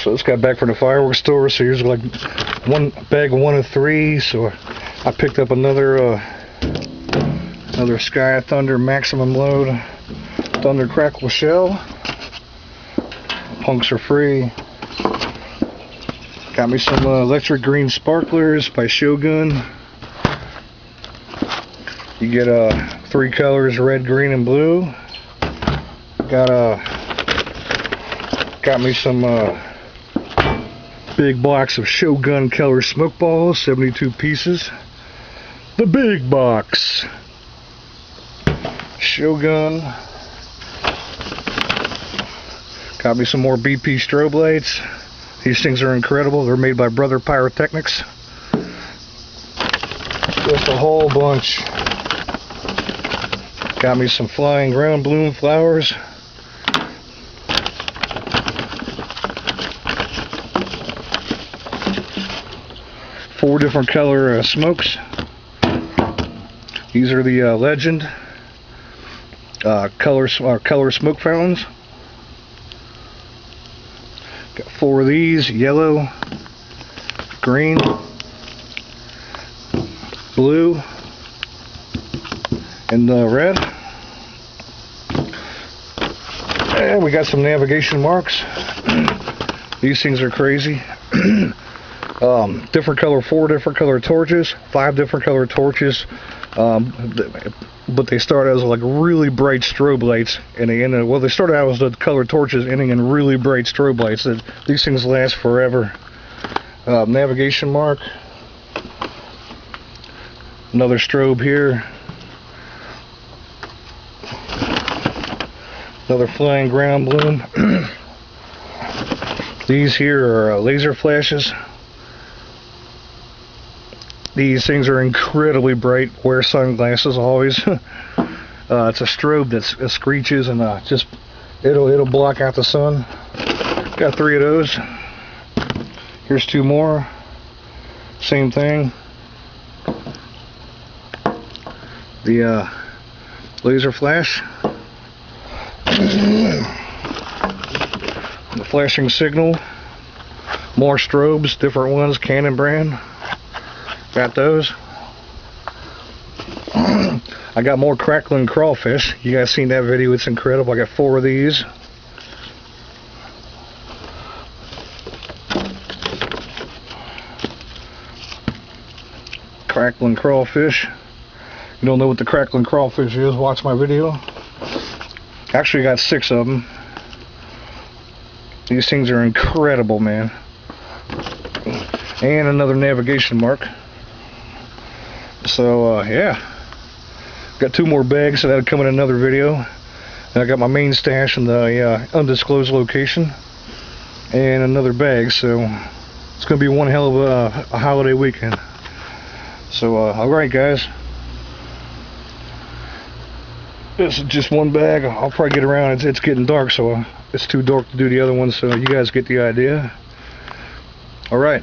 So this got back from the fireworks store, so here's like one bag of 1 of 3, so I picked up another Sky Thunder maximum load Thunder Crackle shell. Punks are free. Got me some electric green sparklers by Shogun. You get 3 colors, red, green, and blue. Got me some big box of Shogun color smoke balls, 72 pieces. The big box. Shogun. Got me some more BP strobe lights. These things are incredible. They're made by Brother Pyrotechnics. Just a whole bunch. Got me some flying ground bloom flowers. Four different color smokes. These are the Legend color smoke fountains. Got 4 of these: yellow, green, blue, and red. And we got some navigation marks. These things are crazy. Different color, 4 different color torches, 5 different color torches, but they start as like really bright strobe lights, and they end up, well, they started out as the color torches, ending in really bright strobe lights. These things last forever. Navigation mark, another strobe here, another flying ground bloom. These here are laser flashes. These things are incredibly bright. Wear sunglasses always. It's a strobe that screeches and just it'll block out the sun. Got 3 of those. Here's 2 more. Same thing. The laser flash. The flashing signal. More strobes, different ones, Canon brand. Got those. I got more crackling crawfish. You guys seen that video? It's incredible. I got 4 of these. Crackling crawfish. You don't know what the crackling crawfish is? Watch my video. Actually got 6 of them. These things are incredible, man. And another navigation mark. So yeah, got 2 more bags, so that'll come in another video. And I got my main stash in the undisclosed location, and another bag. So it's gonna be one hell of a holiday weekend. So alright guys, this is just one bag. I'll probably get around. It's getting dark, so it's too dark to do the other one, so you guys get the idea. Alright.